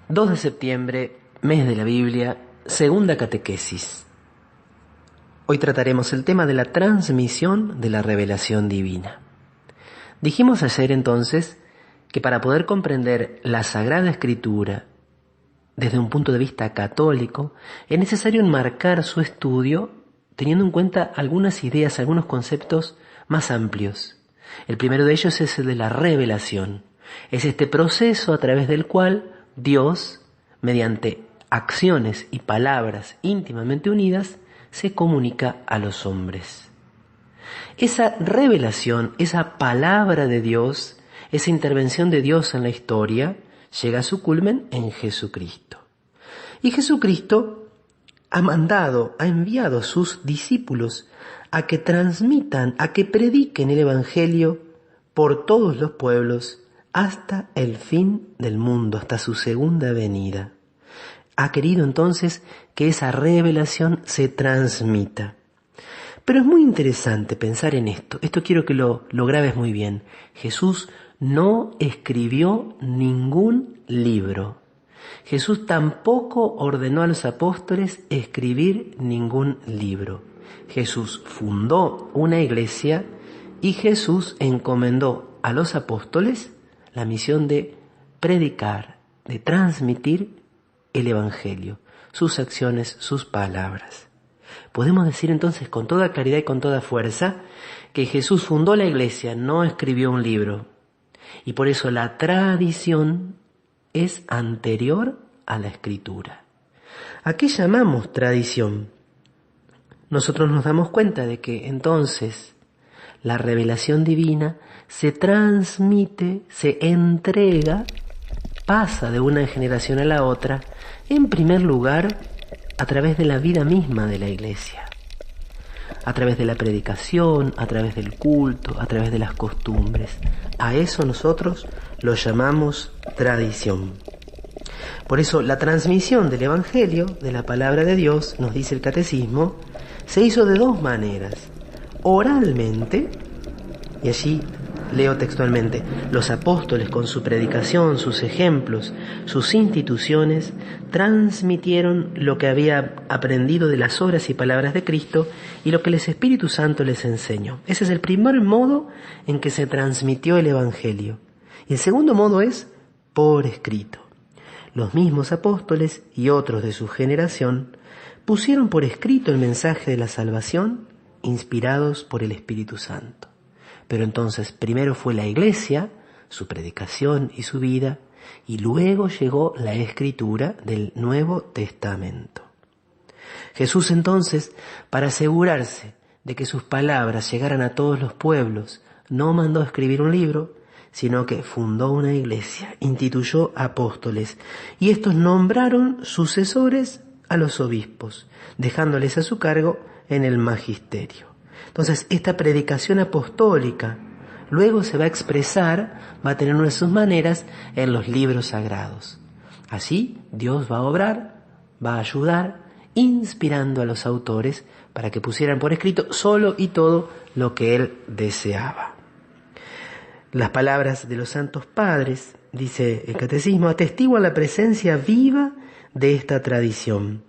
2 de septiembre, mes de la Biblia, segunda catequesis. Hoy trataremos el tema de la transmisión de la revelación divina. Dijimos ayer entonces que para poder comprender la Sagrada Escritura desde un punto de vista católico, es necesario enmarcar su estudio teniendo en cuenta algunas ideas, algunos conceptos más amplios. El primero de ellos es el de la revelación. Es este proceso a través del cual Dios, mediante acciones y palabras íntimamente unidas, se comunica a los hombres. Esa revelación, esa palabra de Dios, esa intervención de Dios en la historia, llega a su culmen en Jesucristo. Y Jesucristo ha enviado a sus discípulos a que transmitan, a que prediquen el Evangelio por todos los pueblos hasta el fin del mundo, hasta su segunda venida. Ha querido entonces que esa revelación se transmita. Pero es muy interesante pensar en esto. Esto quiero que lo grabes muy bien. Jesús no escribió ningún libro. Jesús tampoco ordenó a los apóstoles escribir ningún libro. Jesús fundó una iglesia y Jesús encomendó a los apóstoles la misión de predicar, de transmitir el Evangelio, sus acciones, sus palabras. Podemos decir entonces con toda claridad y con toda fuerza que Jesús fundó la iglesia, no escribió un libro. Y por eso la tradición es anterior a la escritura. ¿A qué llamamos tradición? Nosotros nos damos cuenta de que entonces la revelación divina se transmite, se entrega, pasa de una generación a la otra, en primer lugar, a través de la vida misma de la iglesia, a través de la predicación, a través del culto, a través de las costumbres. A eso nosotros lo llamamos tradición. Por eso la transmisión del Evangelio, de la palabra de Dios, nos dice el Catecismo, se hizo de dos maneras: oralmente, y allí leo textualmente, los apóstoles con su predicación, sus ejemplos, sus instituciones, transmitieron lo que había aprendido de las obras y palabras de Cristo y lo que el Espíritu Santo les enseñó. Ese es el primer modo en que se transmitió el Evangelio. Y el segundo modo es por escrito. Los mismos apóstoles y otros de su generación pusieron por escrito el mensaje de la salvación inspirados por el Espíritu Santo. Pero entonces primero fue la iglesia, su predicación y su vida, y luego llegó la escritura del Nuevo Testamento. Jesús entonces, para asegurarse de que sus palabras llegaran a todos los pueblos, no mandó escribir un libro, sino que fundó una iglesia, instituyó apóstoles, y estos nombraron sucesores a los obispos, dejándoles a su cargo en el magisterio. Entonces, esta predicación apostólica luego se va a expresar, va a tener una de sus maneras en los libros sagrados. Así, Dios va a obrar, va a ayudar, inspirando a los autores para que pusieran por escrito solo y todo lo que Él deseaba. Las palabras de los santos padres, dice el Catecismo, atestiguan la presencia viva de esta tradición,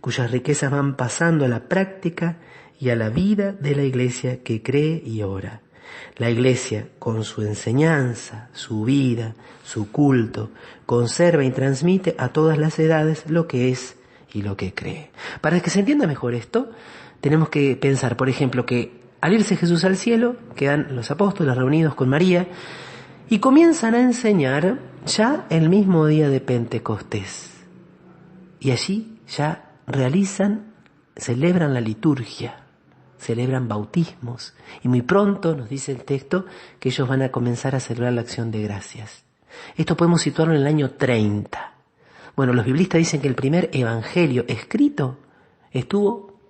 cuyas riquezas van pasando a la práctica y a la vida de la iglesia que cree y ora. La iglesia, con su enseñanza, su vida, su culto, conserva y transmite a todas las edades lo que es y lo que cree. Para que se entienda mejor esto, tenemos que pensar, por ejemplo, que al irse Jesús al cielo, quedan los apóstoles reunidos con María y comienzan a enseñar ya el mismo día de Pentecostés. Y allí ya celebran la liturgia, celebran bautismos, y muy pronto nos dice el texto que ellos van a comenzar a celebrar la acción de gracias. Esto podemos situarlo en el año 30. Bueno, los biblistas dicen que el primer evangelio escrito estuvo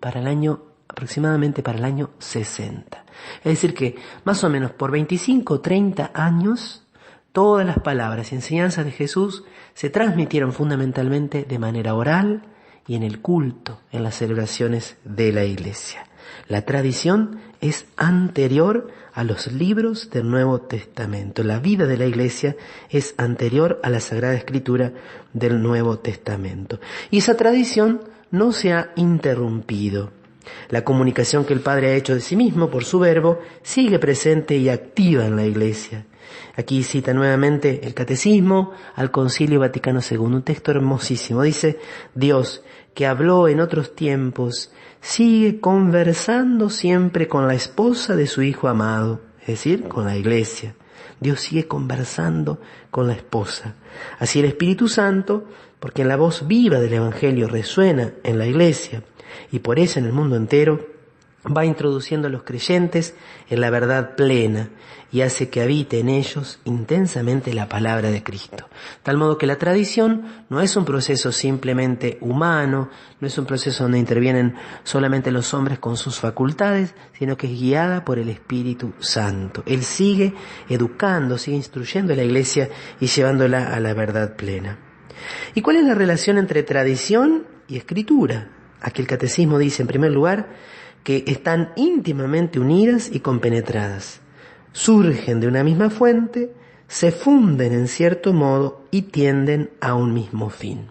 aproximadamente para el año 60. Es decir que más o menos por 25 o 30 años todas las palabras y enseñanzas de Jesús se transmitieron fundamentalmente de manera oral y en el culto, en las celebraciones de la iglesia. La tradición es anterior a los libros del Nuevo Testamento. La vida de la Iglesia es anterior a la Sagrada Escritura del Nuevo Testamento. Y esa tradición no se ha interrumpido. La comunicación que el Padre ha hecho de sí mismo por su Verbo sigue presente y activa en la Iglesia. Aquí cita nuevamente el Catecismo al Concilio Vaticano II, un texto hermosísimo. Dice: Dios, que habló en otros tiempos, sigue conversando siempre con la esposa de su Hijo amado, es decir, con la Iglesia. Dios sigue conversando con la esposa. Así el Espíritu Santo, porque la voz viva del Evangelio resuena en la Iglesia y por eso en el mundo entero, va introduciendo a los creyentes en la verdad plena y hace que habite en ellos intensamente la palabra de Cristo. Tal modo que la tradición no es un proceso simplemente humano, no es un proceso donde intervienen solamente los hombres con sus facultades, sino que es guiada por el Espíritu Santo. Él sigue educando, sigue instruyendo a la Iglesia y llevándola a la verdad plena. ¿Y cuál es la relación entre tradición y escritura? Aquí el Catecismo dice, en primer lugar, que están íntimamente unidas y compenetradas. Surgen de una misma fuente, se funden en cierto modo y tienden a un mismo fin.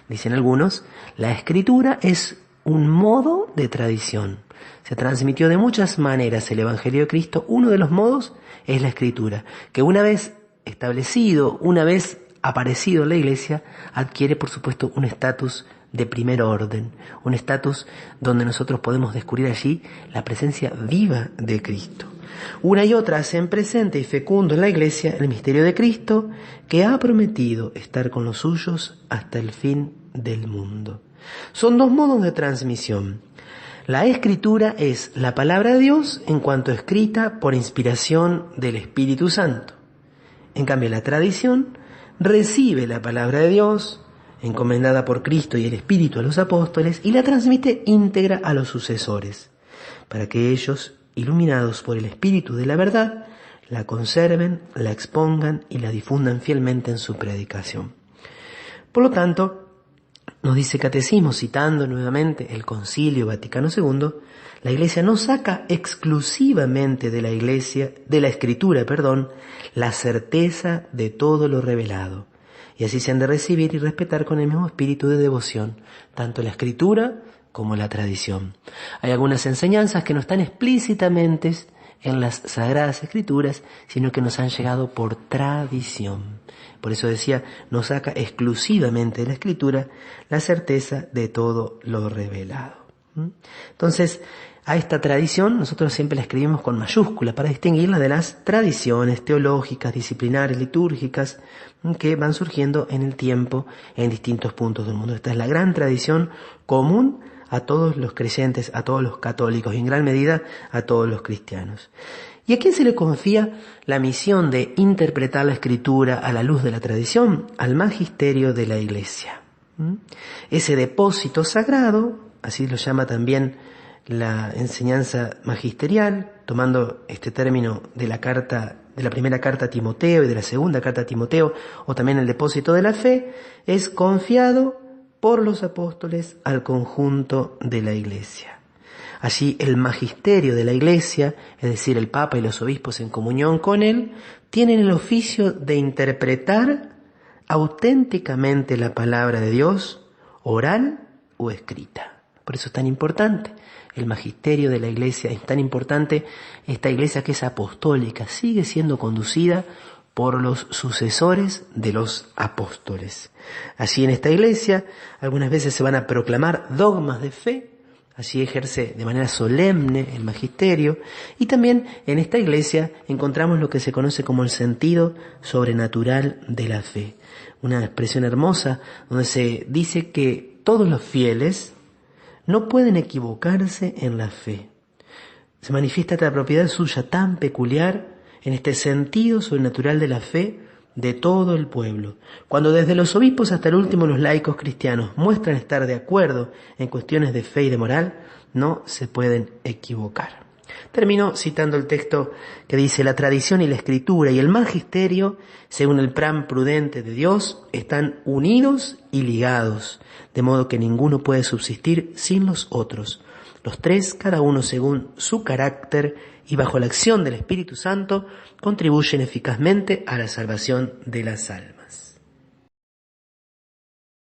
Dicen algunos, la escritura es un modo de tradición. Se transmitió de muchas maneras el Evangelio de Cristo. Uno de los modos es la escritura, que una vez establecido, una vez aparecido en la Iglesia, adquiere por supuesto un estatus de primer orden, un estatus donde nosotros podemos descubrir allí la presencia viva de Cristo. Una y otra hacen presente y fecundo en la Iglesia el misterio de Cristo, que ha prometido estar con los suyos hasta el fin del mundo. Son dos modos de transmisión. La escritura es la palabra de Dios en cuanto escrita por inspiración del Espíritu Santo. En cambio, la tradición recibe la palabra de Dios, encomendada por Cristo y el Espíritu a los apóstoles, y la transmite íntegra a los sucesores, para que ellos, iluminados por el Espíritu de la verdad, la conserven, la expongan y la difundan fielmente en su predicación. Por lo tanto, nos dice Catecismo, citando nuevamente el Concilio Vaticano II, la Iglesia no saca exclusivamente de la Escritura, la certeza de todo lo revelado. Y así se han de recibir y respetar con el mismo espíritu de devoción, tanto la Escritura como la tradición. Hay algunas enseñanzas que no están explícitamente en las Sagradas Escrituras, sino que nos han llegado por tradición. Por eso decía, no saca exclusivamente de la Escritura la certeza de todo lo revelado. Entonces, a esta tradición nosotros siempre la escribimos con mayúscula para distinguirla de las tradiciones teológicas, disciplinares, litúrgicas que van surgiendo en el tiempo en distintos puntos del mundo. Esta es la gran tradición común a todos los creyentes, a todos los católicos y en gran medida a todos los cristianos. ¿Y a quién se le confía la misión de interpretar la Escritura a la luz de la tradición? Al magisterio de la Iglesia. Ese depósito sagrado, así lo llama también la enseñanza magisterial, tomando este término de la primera carta a Timoteo y de la segunda carta a Timoteo, o también el depósito de la fe, es confiado por los apóstoles al conjunto de la Iglesia. Allí el magisterio de la Iglesia, es decir, el Papa y los obispos en comunión con él, tienen el oficio de interpretar auténticamente la palabra de Dios, oral o escrita. Por eso es tan importante el magisterio de la Iglesia, es tan importante esta Iglesia que es apostólica, sigue siendo conducida por los sucesores de los apóstoles. Allí en esta Iglesia algunas veces se van a proclamar dogmas de fe, allí ejerce de manera solemne el magisterio, y también en esta Iglesia encontramos lo que se conoce como el sentido sobrenatural de la fe. Una expresión hermosa donde se dice que todos los fieles no pueden equivocarse en la fe. Se manifiesta esta propiedad suya tan peculiar en este sentido sobrenatural de la fe de todo el pueblo. Cuando desde los obispos hasta el último los laicos cristianos muestran estar de acuerdo en cuestiones de fe y de moral, no se pueden equivocar. Termino citando el texto que dice: la tradición y la escritura y el magisterio, según el plan prudente de Dios, están unidos y ligados, de modo que ninguno puede subsistir sin los otros. Los tres, cada uno según su carácter y bajo la acción del Espíritu Santo, contribuyen eficazmente a la salvación de las almas.